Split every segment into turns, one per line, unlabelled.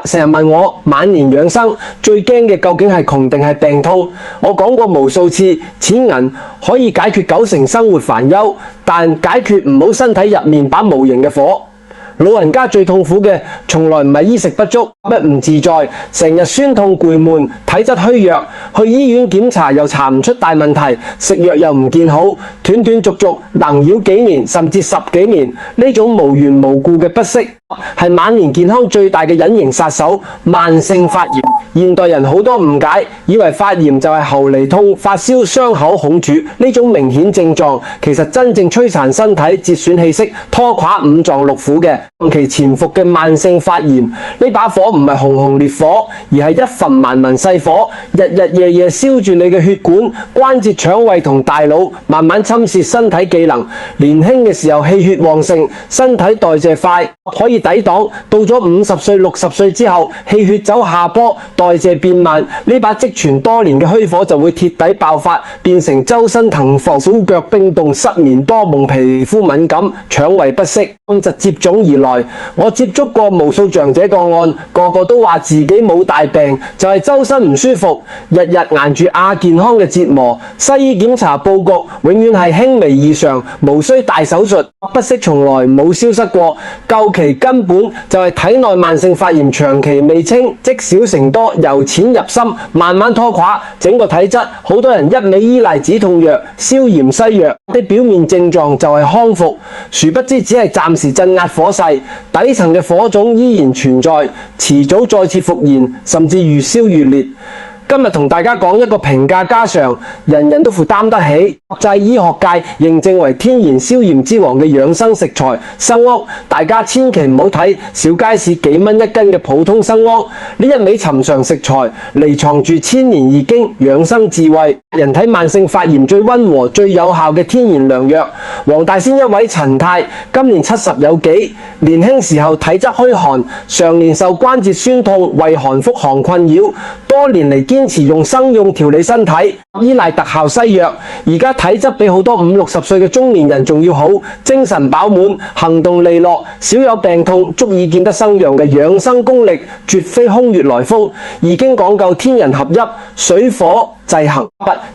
成日問我晚年養生最驚嘅究竟係窮定係病痛？我講過無數次，錢銀可以解決90%生活煩憂，但解決唔好身體入面把無形嘅火。老人家最痛苦嘅，從來唔係衣食不足、唔自在，成日酸痛攰悶、體質虛弱，去醫院檢查又查唔出大問題，食藥又唔見好，斷斷續續能擾幾年甚至10幾年，呢種無緣無故嘅不適，係晚年健康最大嘅隱形殺手——慢性發炎。現代人好多誤解，以為發炎就係喉嚨痛、發燒、傷口孔主呢種明顯症狀，其實真正摧殘身體、折損氣息、拖垮五臟六腑嘅，長期潛伏嘅慢性發炎。呢把火唔係熊熊烈火，而係一份萬民細火，日日夜夜燒住你嘅血管、關節、腸胃同大腦，慢慢侵蝕身體機能。年輕嘅時候氣血旺盛，身體代謝快，可以抵擋；到咗50歲、60歲之後，氣血走下坡，代謝變慢，呢把積存多年嘅虛火就會徹底爆發，變成周身疼痛、手腳冰凍、失眠多夢、皮膚敏感、腸胃不適，就接踵而來。我接觸過無數長者個案，個個都話自己冇大病，就係周身唔舒服，日日捱住亞健康嘅折磨。西醫檢查報告永遠係輕微異常，無需大手術，不適從來冇消失過。究其根本就係體內慢性發炎長期未清，積少成多，由淺入深，慢慢拖垮整個體質。好多人一味依賴止痛藥、消炎西藥，啲表面症狀就係康復，殊不知只係暫時鎮壓火勢，底層嘅火種依然存在，遲早再次復燃，甚至越燒越烈。今日同大家講一個平價家常，人人都負擔得起，國際醫學界認證為天然消炎之王嘅養生食材生屋。大家千祈唔好睇小街市幾蚊一斤嘅普通生屋，呢一味尋常食材離藏住千年易經養生智慧，人體慢性發炎最溫和、最有效嘅天然良藥。黃大仙一位陳太，今年70有幾，年輕時候體質虛寒，常年受關節酸痛、胃寒腹寒困擾，多年嚟堅持用生用調理身體，依賴特效西藥。而家體質比好多50、60歲嘅中年人仲要好，精神飽滿，行動利落，少有病痛，足以見得生陽嘅養生功力，絕非空穴來風。易經講究天人合一，水火制衡，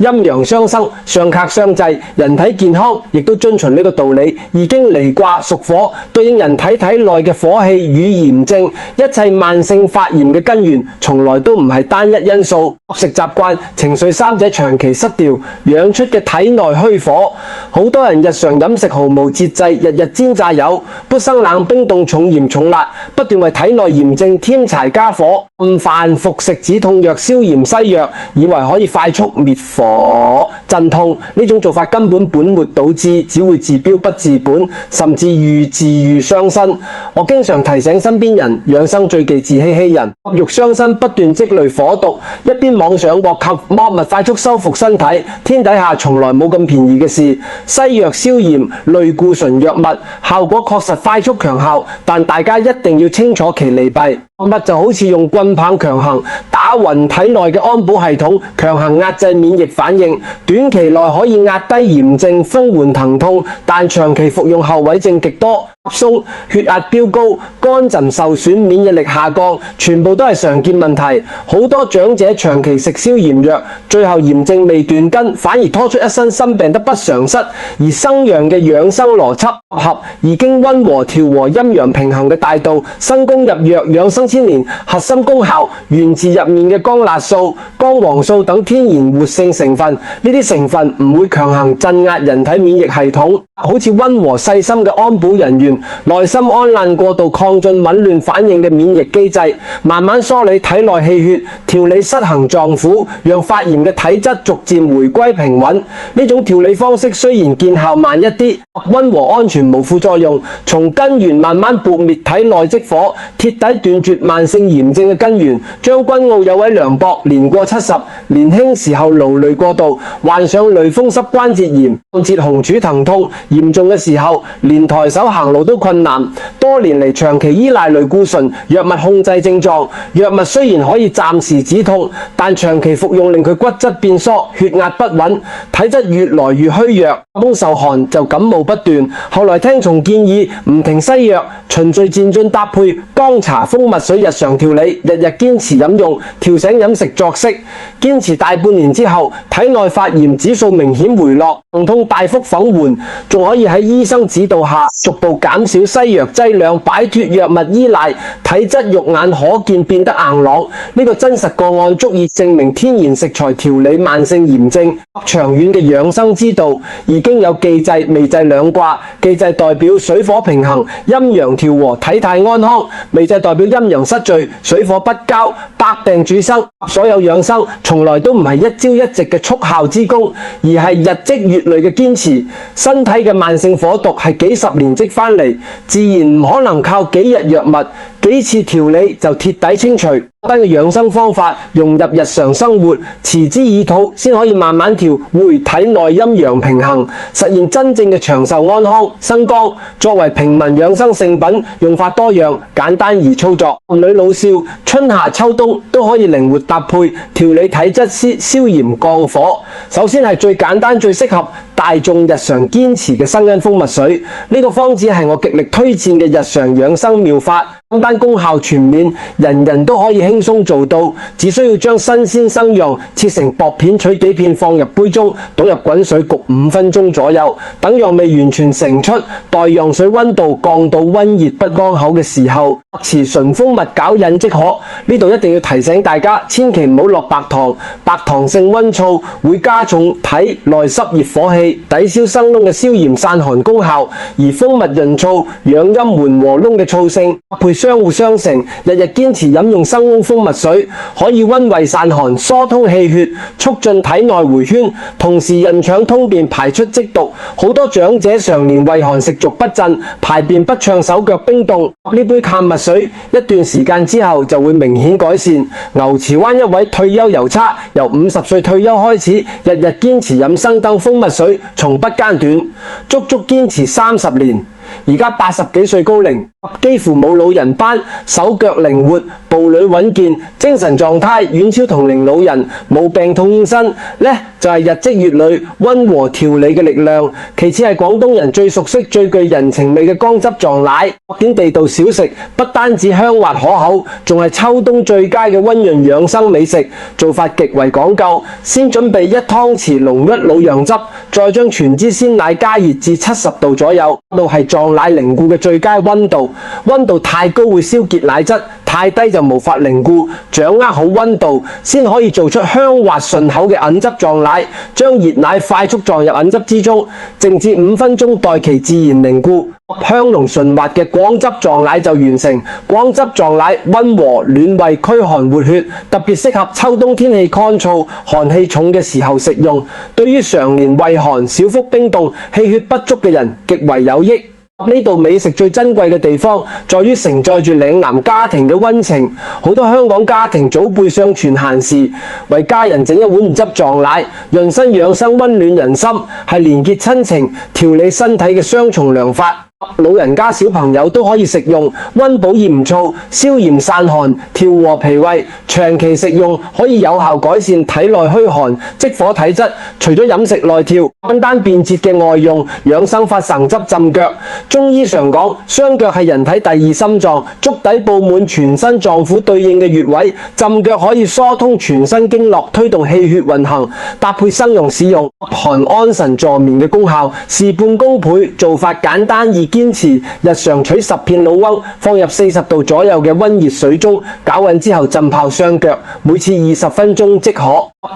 陰陽相生，相克相濟，人體健康亦都遵循呢個道理。易經離卦屬火，對應人體體內嘅火氣與炎症。一切慢性發炎嘅根源，從來都唔係單一因素，食習慣、情緒三者長期失調，養出嘅體內虛火。好多人日常飲食毫無節制，日日煎炸油，不生冷冰凍、重鹽重辣，不斷為體內炎症添柴加火，午飯服食止痛藥、消炎西藥，以為可以快速滅火鎮痛。呢種做法根本本末倒置，只會治標不治本，甚至愈治愈傷身。我經常提醒身邊人，養生最忌自欺欺人，欲傷身不斷積累火毒，一邊妄想獲求莫勿快速修復身體。天底下從來冇咁便宜嘅事，西藥消炎、類固醇藥物效果確實快速強效，但大家一定要清楚其利弊。藥物就好似用棍棒強行打暈體內嘅安保系統，強行壓制免疫反應，短期內可以壓低炎症、舒緩疼痛，但長期服用後遺症極多，鬆、血壓飆高、肝腎受損、免疫力下降，全部都係常見問題。好多長者長期食消炎藥，最後炎症未斷根，反而拖出一身心病得不償失。而生陽嘅養生邏輯合已經溫和調和陰陽平衡嘅大道，生功入藥養生千年，核心功效源自入面嘅江辣素、姜黃素等天然活性成分。呢啲成分唔會強行鎮壓人體免疫系統，好似溫和細心嘅安保人員，內心安難過度亢進紊亂反應嘅免疫機制，慢慢梳理體內氣血，調理失衡臟腑，讓發炎嘅體質逐漸回歸平穩。呢種調理方式雖然見效慢一啲，溫和安全無副作用，從根源慢慢撥滅體內積火，徹底斷絕慢性炎症嘅根源。將軍澳有位梁博，年過70，年輕時候勞累過度，患上類風濕關節炎、關節紅柱疼痛，嚴重嘅時候連抬手行路都困難，多年嚟長期依賴類固醇藥物控制症狀。藥物雖然可以暫時止痛，但長期服用令佢骨質變疏、血壓不穩，體質越來越虛弱。風受寒就感冒不斷。後來聽從建議唔停西藥，循序漸進搭配薑茶、蜂蜜水日常調理，日日堅持飲用，調醒飲食作息。堅持大半年之後，體內發炎指數明顯回落，疼痛大幅放緩，仲可以喺醫生指導下逐步減少西藥劑量，擺脫藥物依賴，體質肉眼可見變得硬朗。呢個真實個案足以證明天然食材調理慢性炎症長遠嘅養生之道。已經有忌滯、未濟兩卦，忌滯代表水火平衡、陰陽調和、體態安康；未濟代表陰陽失序、水火不交、百病主生。所有養生從來都唔係一朝一夕嘅速效之功，而係日積月累嘅堅持。身體嘅慢性火毒係幾十年積翻嚟，自然唔可能靠幾日藥物、幾次調理就徹底清除。單嘅養生方法融入日常生活，持之以土，先可以慢慢調回體內陰陽平衡，實現真正嘅長壽安康。生薑作為平民養生聖品，用法多樣，簡單易操作。女老少春夏秋冬都可以靈活搭配調理體質，消炎降火。首先係最簡單最適合大眾日常堅持嘅生根蜂蜜水，呢個方子係我極力推薦嘅日常養生妙法，簡單功效全面，人人都可以輕鬆做到。只需要將新鮮生釀切成薄片，取幾片放入杯中，倒入滾水焗5分鐘左右，等釀味完全成出，待釀水溫度降到溫熱不乾口嘅時候，持純蜂蜜攪飲即可。呢度一定要提醒大家，千祈唔好落白糖，白糖性溫燥會加重體內濕熱火氣，抵消生燶嘅消炎散寒功效，而蜂蜜潤燥養陰緩和燶嘅燥性，配相互相成。日日堅持飲用生燶蜂蜜水，可以溫胃散寒、疏通氣血、促進體內回圈，同時潤腸通便、排出積毒。好多長者常年胃寒食慾不振、排便不暢、手腳冰凍，呢杯探蜜水一段時間之後就會明顯改善。牛池灣一位退休郵差由50歲退休開始，日日堅持飲生燈蜂蜜水，從不間斷，足足堅持30年。而家80幾歲高齡，幾乎冇老人斑，手腳靈活，步履穩健，精神狀態遠超同齡老人，冇病痛現身，呢就係日積月累溫和調理嘅力量。其次係廣東人最熟悉、最具人情味嘅薑汁撞奶，點地道小食，不單止香滑可口，仲係秋冬最佳嘅溫潤養生美食。做法極為講究，先準備1湯匙濃郁老楊汁，再將全脂鮮奶加熱至70度左右，到係撞奶凝固嘅最佳溫度。溫度太高會消結奶質，太低就無法凝固。掌握好溫度，先可以做出香滑順口嘅銀汁撞奶。將熱奶快速撞入銀汁之中，靜置5分鐘，待其自然凝固。香濃順滑嘅薑汁撞奶就完成。薑汁撞奶溫和暖胃、驅寒活血，特別適合秋冬天氣乾燥、寒氣重嘅時候食用。對於常年胃寒、小腹冰凍、氣血不足嘅人極為有益。呢道美食最珍貴嘅地方，在於承載住嶺南家庭嘅溫情。好多香港家庭祖輩相傳閒時，為家人整一碗唔汁撞奶，潤身養生，溫暖人心，係連結親情、調理身體嘅雙重良法。老人家小朋友都可以食用，溫補炎燥、消炎散寒、調和脾胃，長期食用可以有效改善體內虛寒積火體質。除咗飲食內調，簡單便捷嘅外用養生法，生汁浸腳。中醫常講，雙腳係人體第二心臟，足底佈滿全身臟腑對應嘅穴位，浸腳可以疏通全身經絡，推動氣血運行。搭配生用使用，寒安神助眠嘅功效事半功倍。做法簡單易堅持，日常取10片老翁，放入40度左右嘅溫熱水中，攪勻之後浸泡雙腳，每次20分鐘即可。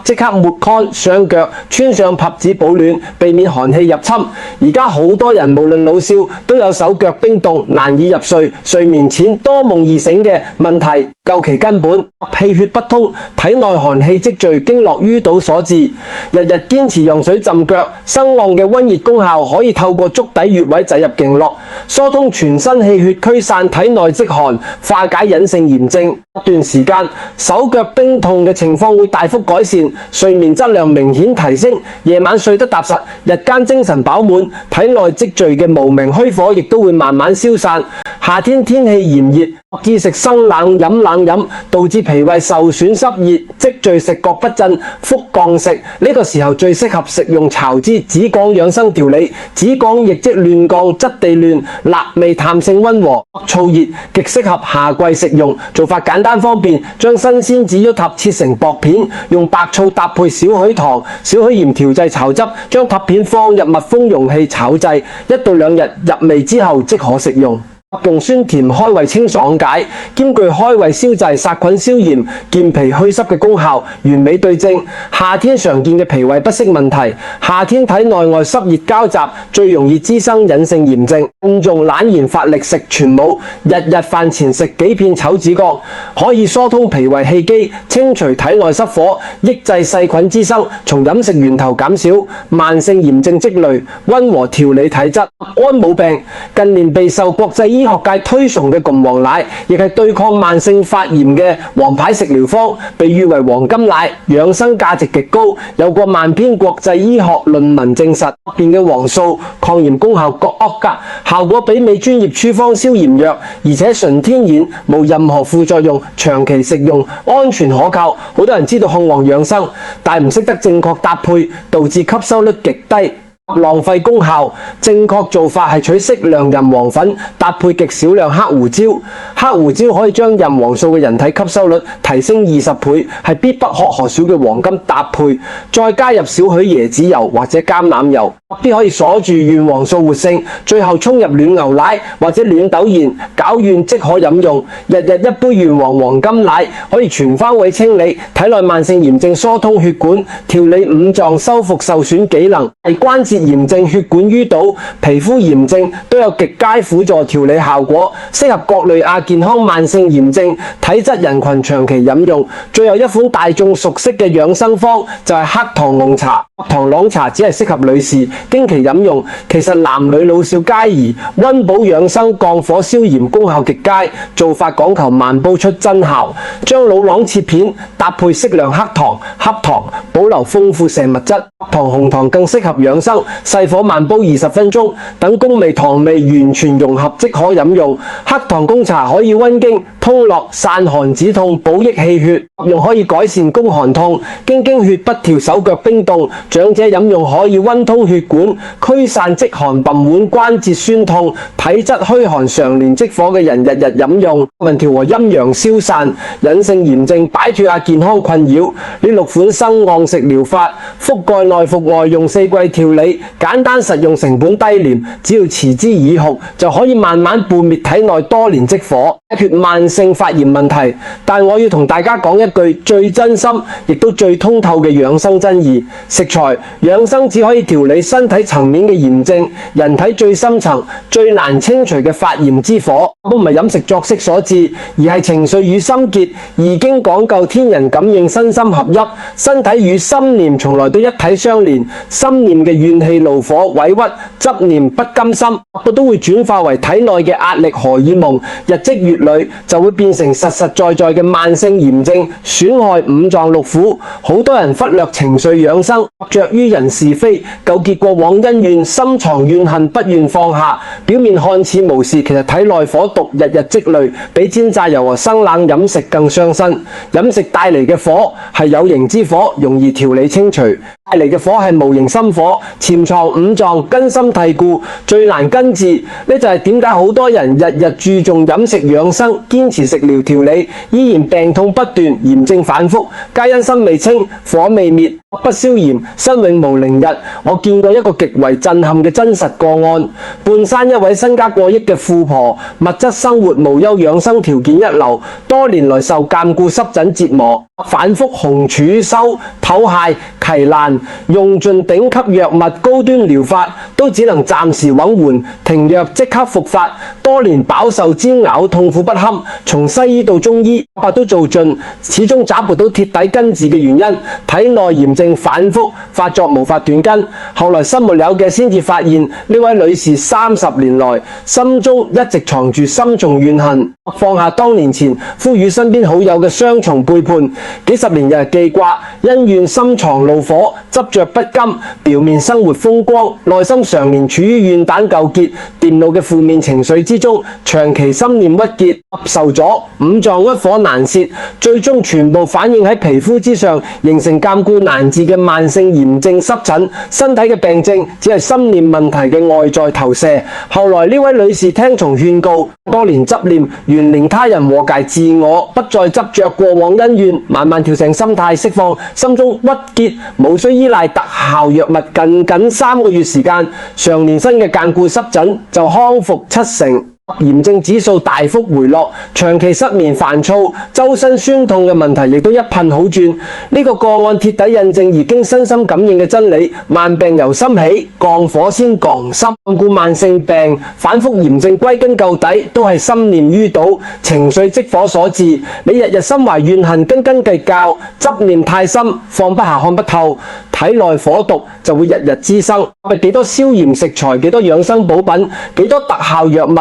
即刻抹乾雙腳，穿上帕子保暖，避免寒氣入侵。而家好多人無論老少都有手腳冰凍、難以入睡、睡眠淺、多夢易醒嘅問題，究其根本，氣血不通，體內寒氣積聚，經絡淤堵所致。日日堅持用水浸腳，生旺嘅溫熱功效可以透過足底穴位擠入經絡，疏通全身氣血，驅散體內積寒，化解隱性炎症。一段時間，手腳冰痛嘅情況會大幅改善。善，睡眠質量明顯提升，夜晚睡得踏實，日間精神飽滿，體內積聚嘅無名虛火亦都會慢慢消散。夏天天氣炎熱，易食生冷飲，導致脾胃受損濕熱，積聚食覺不振，腹降食。呢個時候最適合食用巢枝子幹養生調理。子幹亦即亂幹，質地嫩，辣味淡性溫和，燥熱，極適合夏季食用。做法簡單方便，將新鮮紫郁塔切成薄片，用白醋搭配少許糖、少許鹽調製炒汁，將塔片放入密封容器炒製，1到2日入味之後即可食用。用酸甜開胃清爽解，兼具開胃消滯、殺菌消炎、健脾祛濕嘅功效，完美對症。夏天常見嘅脾胃不適問題，夏天體內外濕熱交雜，最容易滋生隱性炎症。嚴重懶言乏力食全冇，日飯前食幾片丑子乾，可以疏通脾胃氣機，清除體內濕火，抑制細菌滋生，從飲食源頭減少慢性炎症積累，溫和調理體質。安冇病近年備受國際醫學界推崇嘅鳳凰奶，亦係對抗慢性發炎嘅王牌食療方，被譽為黃金奶，養生價值極高，有過萬篇國際醫學論文證實。入邊嘅黃素抗炎功效極佳，效果媲美專業處方消炎藥，而且純天然，無任何副作用，長期食用安全可靠。好多人知道控黃養生，但唔識得正確搭配，導致吸收率極低，浪費功效。正確做法係取適量人黃粉搭配極少量黑胡椒，黑胡椒可以將人黃素嘅人體吸收率提升20倍，係必不可少嘅黃金搭配。再加入少許椰子油或者橄欖油，必可以鎖住原黃素活性。最後沖入暖牛奶或者暖豆鹽，攪軟即可飲用。日一杯原黃金奶，可以全方位清理體內慢性炎症，疏通血管，調理五臟，修復受損機能，係關節炎症、血管淤堵、皮膚炎症都有極佳輔助調理效果，適合各類亞健康慢性炎症體質人群長期飲用。最後一款大眾熟悉嘅養生方就係黑糖蕹茶。黑糖蕹茶只係適合女士經期飲用，其實男女老少皆宜，溫補養生、降火消炎功效極佳。做法講求慢煲出真效，將老蒌切片搭配適量黑糖，保留豐富成物質。黑糖、紅糖更適合養生，細火慢煲20分鐘，等風味糖味完全融合即可飲用。黑糖蕹茶可以溫經、通絡、散寒止痛、補益氣血，用可以改善宮寒痛、經血不調、手腳冰凍。長者飲用可以溫通血管、驅散積寒笨腕、關節酸痛、體質虛寒、常年積火嘅人日飲用，能調和陰陽消散、隱性炎症，擺脫下健康困擾。呢6款生昂食療法，覆蓋內服外，用4季調理，簡單實用，成本低廉，只要持之以恆，就可以慢慢撥滅體內多年積火，解決慢性發炎問題。但我要同大家講一句最真心亦都最通透嘅養生真義：食材養生只可以調理身體層面嘅炎症，人體最深層最難清除嘅發炎之火，都唔係飲食作息所致，而係情緒與心結。易經講究天人感應，身心合一，身體與心念從來都一體相連。心念嘅怨氣、怒火、委屈、執念、不甘心，都會轉化為體內嘅壓力荷爾蒙，日積月累就會變成實實在在嘅慢性炎症，損害五臟六腑。好多人忽略情緒養生，着於人是非，糾結過往恩怨，深藏怨恨，不願放下。表面看似無事，其實體內火毒日日積累，比煎炸油和生冷飲食更傷身。飲食帶嚟嘅火係有形之火，容易調理清除；帶嚟嘅火係無形心火，潛藏五臟，根深蒂固，最難根治。呢就係點解好多人日日注重飲食養生，堅持食療調理，依然病痛不斷，炎症反覆，皆因心未清，火未滅，不消炎，身永無寧日。我見過一個極為震撼嘅真實個案，半山一位身家過億嘅富婆，物質生活無憂，養生條件一流，多年來受禁錮濕疹折磨，反覆紅柱收、頭癩、奇難、用盡頂級藥物、高端療法，都只能暫時穩緩，停藥即刻復發。多年飽受煎熬，痛苦不堪，從西醫到中醫，法都做盡，始終找不到鐵底根治嘅原因。體內炎症反覆發作，無法斷根。後來心沒有嘅先至發現，呢位女士30年來心中一直藏住深重怨恨，放下當年前呼籲身邊好友嘅雙重背叛，幾十年日記掛，恩怨深藏怒火，執着不甘，表面生活風光，內心常年處於怨彈糾結、電腦嘅負面情緒之中，長期心念鬱結，受咗五臟鬱火難泄，最終全部反映喺皮膚之上，形成鑑顧難治嘅慢性炎症濕疹。身體嘅病症只係心念問題嘅外在投射。後來呢位女士聽從勸告，多年執念，原諒他人，和解自我，不再執着過往恩怨，慢慢調整心態，釋放心中鬱結，無需依賴特效藥物，僅3個月時間，常年新嘅鑑顧濕疹就康復70%。炎症指數大幅回落，長期失眠、煩躁、周身酸痛嘅問題亦都一噴好轉。呢個個案徹底印證已經身心感應嘅真理：慢病由心起，降火先降心。鑑顧慢性病、反覆炎症，歸根究底都係心念淤堵、情緒積火所致。你日日心懷怨恨、斤斤計較、執念太深，放不下、看不透，體內火毒就會日日滋生。幾多消炎食材、幾多養生補品、幾多特效藥物，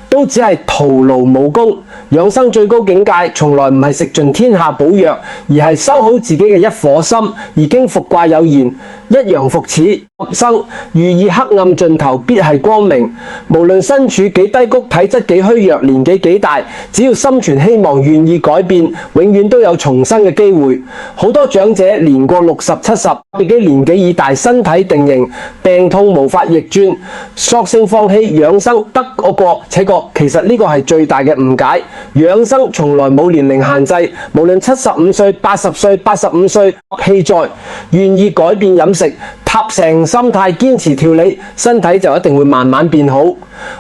都只係徒勞無功。養生最高境界，從來唔係食盡天下補藥，而係修好自己嘅一顆心。已經復卦有言：一陽復始，生寓意黑暗盡頭必係光明。無論身處幾低谷、體質幾虛弱、年紀幾大，只要心存希望、願意改變，永遠都有重生嘅機會。好多長者年過60、70，自己年紀已大，身體定型，病痛無法逆轉，索性放棄養生，得個過且過。其實呢個係最大嘅誤解。養生從來冇年齡限制，無論75歲、80歲、85歲，氣在願意改變飲食，塔成心態，堅持調理，身體就一定會慢慢變好。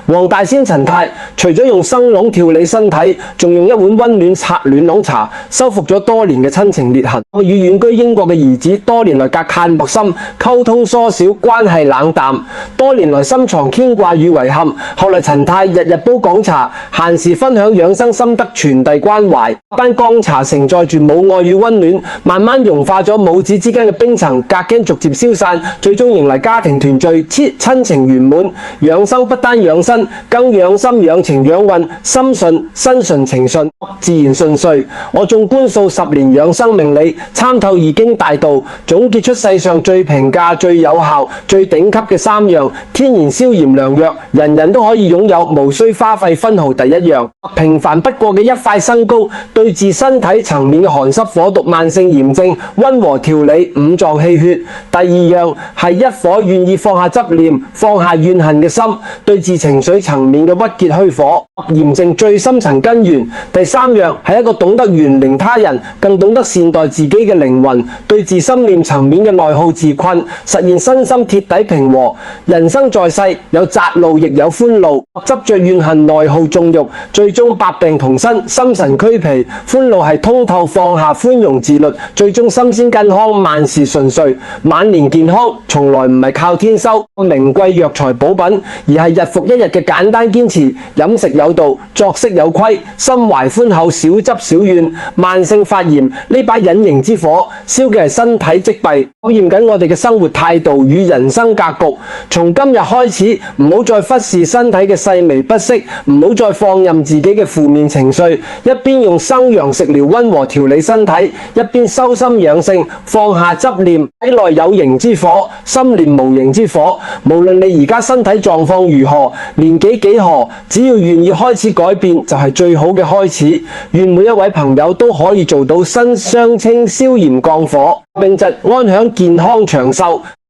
黃大仙陳太除咗用生龍調理身體，仲用一碗溫暖拆暖籠茶修復咗多年嘅親情裂痕。我與遠居英國嘅兒子多年來隔閡陌生，溝通疏少，關係冷淡，多年來深藏牽掛與遺憾。後來陳太日日煲廣茶，閒時分享養生心得，傳遞關懷。班廣茶承載住母愛與溫暖，慢慢融化咗母子之間嘅冰層，隔驚逐漸消散，最終迎嚟家庭團聚，親情圓滿。養生不單養身，更養心、養情、養運，心順身順情順，自然順遂。我縱觀數10年養生命理，參透易經大道，總結出世上最平價、最有效、最頂級嘅3樣天然消炎良藥，人人都可以擁有，無需花費分毫。第一樣，平凡不過嘅一塊生膏，對治身體層面嘅寒濕火毒、慢性炎症，溫和調理五臟氣血。第二樣係一顆願意放下執念、放下怨恨嘅心，對治情緒層面嘅鬱結虛火、炎症最深層根源。第三樣係一個懂得原諒他人，更懂得善待自己嘅靈魂，對治心念層面嘅內耗自困，實現身心鐵底平和。人生在世，有窄路亦有寬路，執着怨恨內耗縱慾，最終百病同身，心神俱疲。寬路係通透放下、寬容自律，最終身心健康，萬事順遂。晚年健康從來唔係靠天收名貴藥材補品，而係日復一日嘅簡單堅持，飲食有道，作息有規，心懷寬厚，少執少怨。慢性發炎呢把隱形之火，燒嘅係身體積弊，考驗緊我哋嘅生活態度與人生格局。從今日開始，唔好再忽視身體嘅細微不適，唔好再放任自己嘅負面情緒，一邊用生陽食療溫和調理身體，一邊修心養性，放下執念。體內有形之火，心念無形之火。無論你而家身體狀況如何，年紀幾何，只要願意開始改變，就係最好嘅開始。願每一位朋友都可以做到身相清、消炎降火，並疾安享健康長壽。